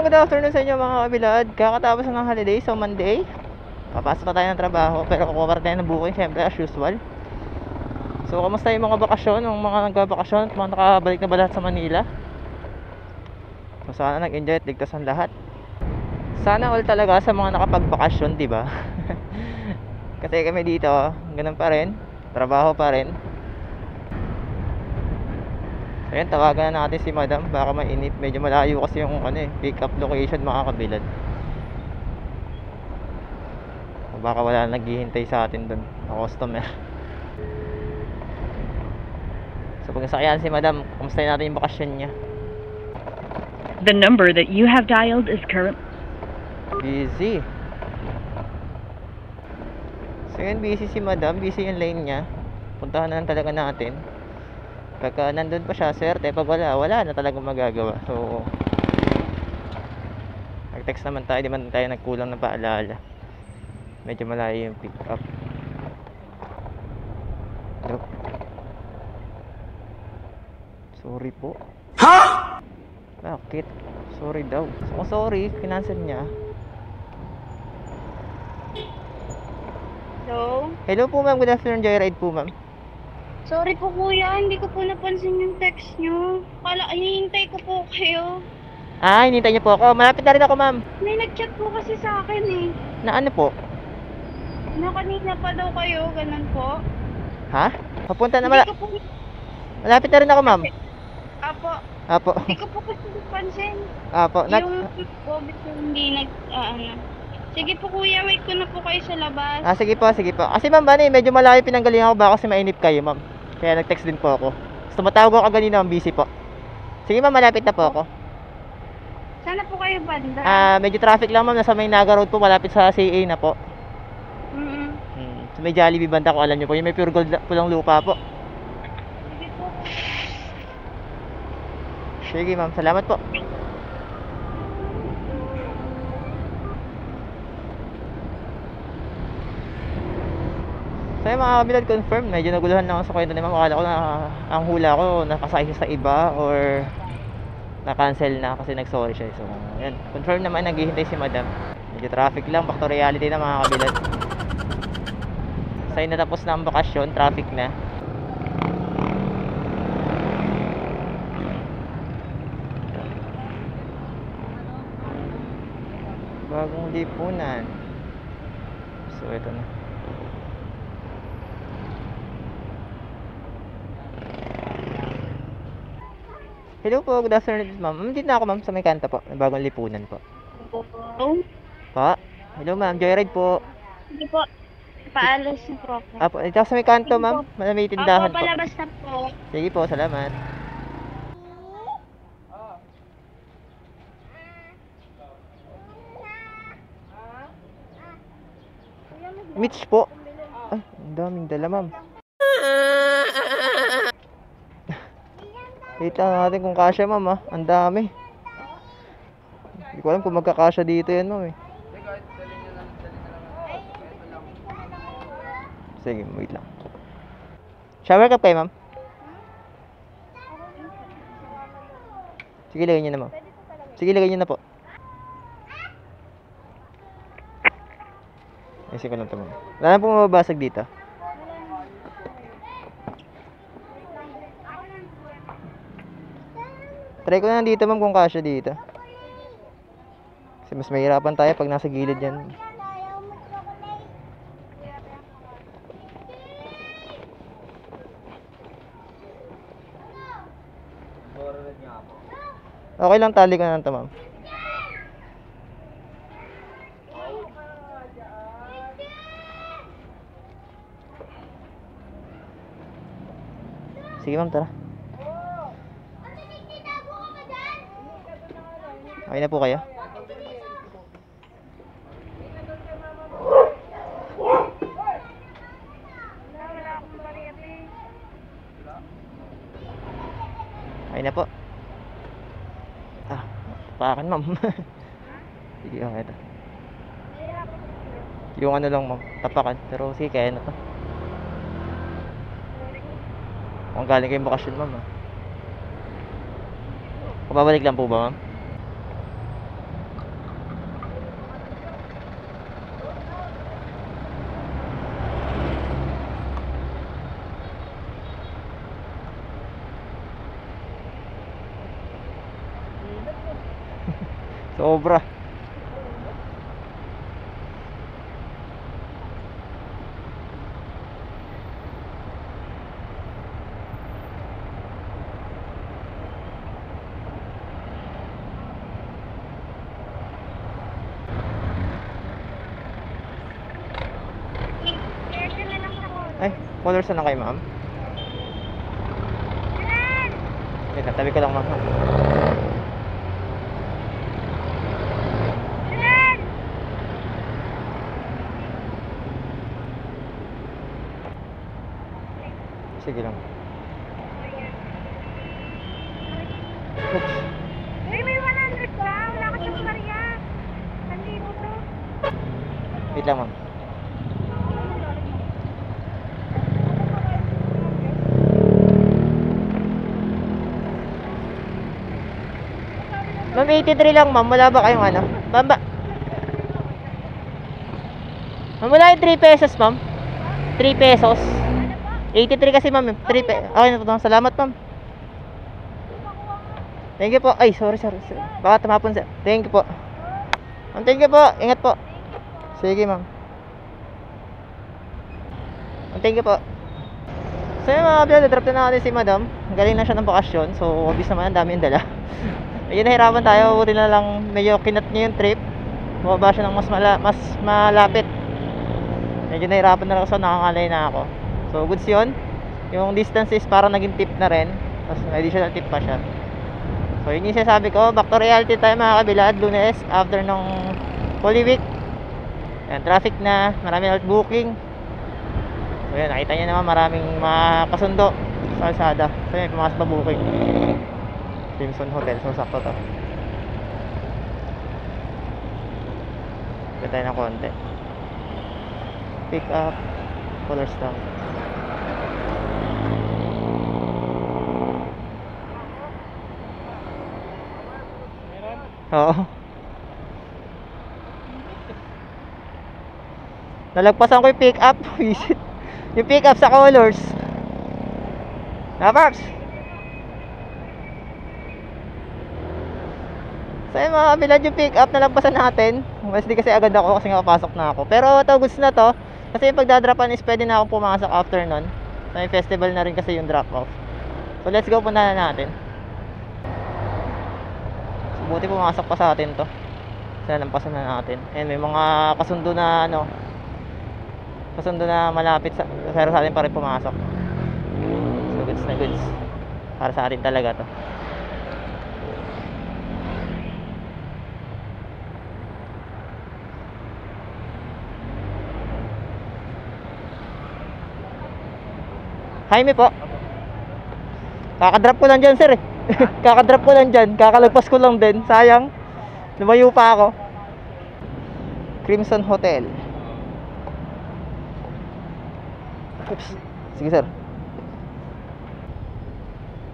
good afternoon sa inyo mga kabilad. Kakatapos ng holiday, so Monday. Papasok na tayo ng trabaho, pero kukuha pa tayo ng booking, syempre as usual. So, kamusta yung mga bakasyon, yung mga nagbabakasyon at mga nakabalik na ba lahat sa Manila? So, sana nag-enjoy at ligtas ang lahat. Sana all talaga sa mga nakapagbakasyon, di ba? Kasi kami dito, ganun pa rin, trabaho pa rin. Ayan, tawagan na natin si madam, baka mainit. Medyo malayo kasi yung pick up location mga kabilad. O baka wala naghihintay sa atin dun na customer. So pag nasakyan si madam, kumustahin natin yung bakasyon niya. The number that you have dialed is current Busy. So yun, busy si madam, busy yung lane niya. Puntahan na lang talaga natin. Pagka nandun pa siya, swerte. Pag wala na talagang magagawa. So nag-text naman tayo, di man tayo nagkulang ng paalala. Medyo malayo yung pick up. Hello? Sorry po. Ha? Bakit? Sorry daw. So sorry, kinancel niya. Hello? Hello po ma'am, good afternoon, Joyride po ma'am. Sorry po kuya, hindi ko po napansin yung text nyo. Hinihintay ko po kayo. Ah, hinintay niyo po ako. Malapit na rin ako ma'am. May nag-chat po kasi sa akin eh. Na ano po? Na kanina pa daw kayo, ganun po. Ha? Papunta na Hindi ko po, malapit na rin ako ma'am. apo, Apo. hindi ko po kasi napansin. Apo. Yung COVID ko hindi Sige po kuya, wait ko na po kayo sa labas. Ah, sige po, sige po. Kasi ma'am, medyo malayo pinanggalingan ako, baka kasi mainip kayo ma'am. Kaya nag-text din po ako. Gusto matawag ako kanina, busy po. Sige ma'am, malapit na po ako. Sana po kayo banda. Medyo traffic lang ma'am, nasa Maynaga Road po, malapit sa CA na po. So may Jollibee banda ko, alam niyo po, yung may pure gold pulang lupa po. Sige po. Sige ma'am, salamat po. So yung mga kabilad, confirm, medyo naguluhan na ako sa kwento ni ma'am. Akala ko na ang hula ko nakasakay sa iba or na-cancel na kasi nag-sorry siya. So yan, confirm naman, naghihintay si madam. Medyo traffic lang, back to reality na mga kabilad. Sa'yo natapos na ang bakasyon, traffic na. Bagong lipunan. So ito na. Hello po, good afternoon ma'am. Dito na ako ma'am sa may kanta po, bagong lipunan po. Hello? Pa? Hello ma'am, Joyride po. Sige po. Paalis na po ako. Apo, ito sa may kanto ma'am, may tindahan po. Opo, palabas na po. Sige po, salamat. Mitch po. Ay, ang daming dala ma'am. Wait lang natin kung kasya ma'am ah. Ang dami. Hindi ko alam kung magkakasya dito yan ma'am eh. Sige, wait lang. Shower cup kayo ma'am? Sige, lagay nyo na ma'am. Sige, lagay nyo na po. Ayusin ko lang ito ma'am. Wala na pong mababasag dito. Try ko na dito ma'am kung kasya dito. Kasi mas mahirapan tayo pag nasa gilid yan. Okay lang, tali ko na ito ma'am. Sige ma'am, tara. Okay na po kayo? Okay na po. Tapakan ma'am. Sige, okay ito. Yung ano lang ma'am, tapakan. Pero sige, kaya na to. Kung galing kayong bakasyon ma'am. Pababalik lang po ba ma'am? Sobra. Kaya na lang ako. Ay, colors na lang kayo, ma'am. Wait, tabi ko lang, ma'am. Sige lang. Oops. Uy, may 100 ka. Wala ka sa Maria. Nandito to. Wait lang, ma'am. Ma'am, 83 lang, ma'am. Wala ba kayong ano? Ma'am, ma'am, wala yung 3 pesos, ma'am. 3 pesos. 83 kasi, ma'am. 3 pesos. Okay na po. Salamat, ma'am. Thank you po. Ay, sorry. Baka tumapon, sir. Thank you po. Ma'am, thank you po. Ingat po. Sige, ma'am. Ma'am, thank you po. So yun mga kabila, drop na natin si madam. Galing na siya ng bakasyon. So, obvious naman, ang dami yung dala. Ayun, nahirapan tayo. Buti na lang medyo kinat niya yung trip. Bumaba siya ng mas malapit. Medyo nahirapan na lang ako, nakangalay na ako. So, goods yun. Yung distance is parang naging tip na rin. Tapos, additional tip pa siya. So, yun yung sinasabi ko. Back to reality tayo mga kabilad. Lunes, after ng Holy Week. Ayan, traffic na. Marami na booking. So, yun, nakita nyo naman maraming mga kasundo sa kalsada. So, yun, pumasok na booking. Crimson Hotel. So, sakto to. Pwede tayo ng konti. Pick up. Color stamp. Oo. Nalagpasan ko yung pick up. Yung pick up sa colors. Napaps. So yun mga kabilad, yung pick up nalagpasan natin. Mas di kasi agad ako kasi nga papasok na ako. Pero ito goods na to. Kasi yung pagdadrapan is pwede na akong pumasok after nun. So may festival na rin kasi yung drop off. So let's go, punta na natin. So, buti pumasok pa sa atin to. So nalampasan na natin. And may mga kasundo na ano, kasundo na malapit sa, pero sa atin pa rin pumasok. So goods na goods. Para sa atin talaga to. Jaime po. Kakadrop ko lang dyan, sir eh. Kakadrop ko lang dyan. Kakalagpas ko lang din. Sayang. Lumayo pa ako. Crimson Hotel. Oops. Sige, sir.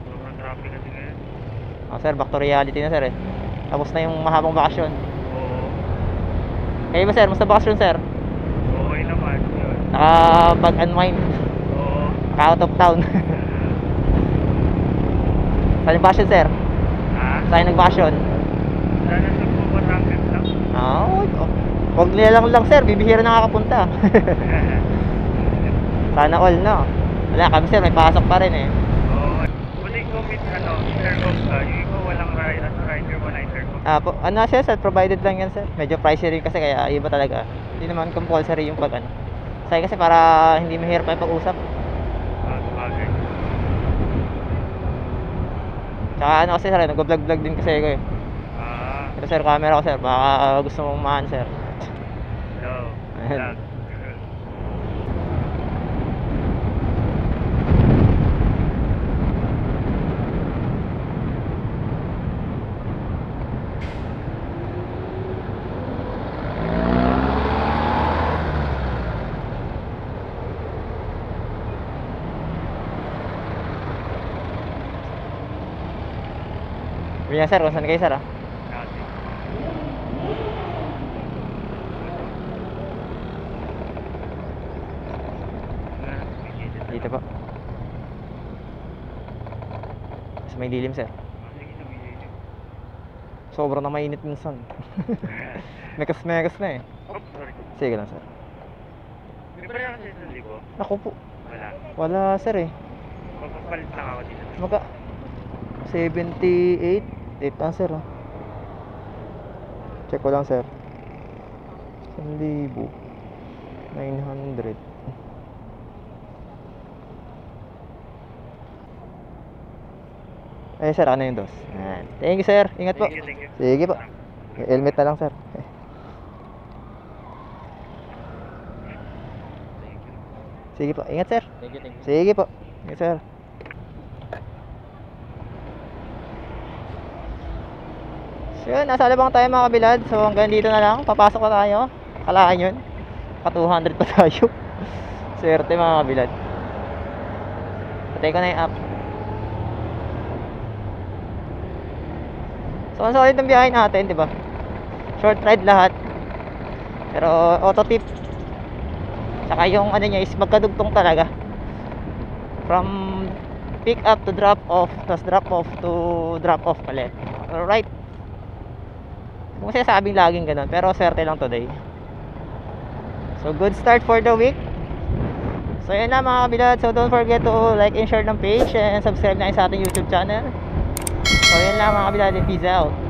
Sobrang traffic kasi ngayon. Oh, sir, back to reality na, sir eh. Tapos na yung mahabang bakasyon. Oo. Kayo ba, sir? Musta bakasyon, sir? Okay naman. Yun. Naka-bag-unwind. Oo. Naka-out of town. Saan yung bakasyon, sir? Ha? Saan nag-bakasyon? Sana sa po Batangas lang. Huwag nilalang lang, sir. Bibihira nakakapunta. Sana all, no? Wala kami, sir. May pasok pa rin eh. Oo. Pwede ko with intercom ka. Yung iba walang rider mo na intercom. Ano siya, sir? Provided lang yan, sir. Medyo pricey rin kasi kaya iba talaga. Hindi naman compulsory yung pag ano. Kasi para hindi mahirap yung pag-usap. Sabagay. Tsaka ano kasi, sir, nag-vlog din kasi ako eh. Ito, sir, camera ko, sir. Baka gusto mong maan, sir. Hello. Ayan. Vlog. Ganyan, sir. Kung saan kayo, sir, ah? Dati. Dito po. Sa may dilim, sir. Sige, tumigil. Sobrang na mainit minsan. Mekas na eh. Oh, sorry. Sige lang sir. May pala kasi 1,000. Ako po. Wala. Wala sir eh. Magpapalit lang ako dito. Maka 78 8 lang sir. Check ko lang sir. 1,900. Eh sir, ano yung dos? Yan. Thank you sir. Ingat po. Thank you. Sige po. Helmet na lang sir. Sige po. Ingat sir. Thank you. Sige po. Ingat sir. So yun, nasa Alabang tayo mga kabilad. So hanggang dito na lang. Papasok na tayo. Kalaan yun. Pa 200 pa tayo. Swerte mga kabilad. Patay ko na yung app. So ang solid ng biyahe natin, di ba? Short ride lahat. Pero auto tip. Saka yung ano niya is magkadugtong talaga. From pick up to drop off, tapos drop off to drop off palit. Alright. Kung sinasabing laging ganun, pero swerte lang today. So good start for the week. So yun na mga kabilad. So don't forget to like and share ng page and subscribe na sa ating YouTube channel. So yun lang mga kabilad. Peace out.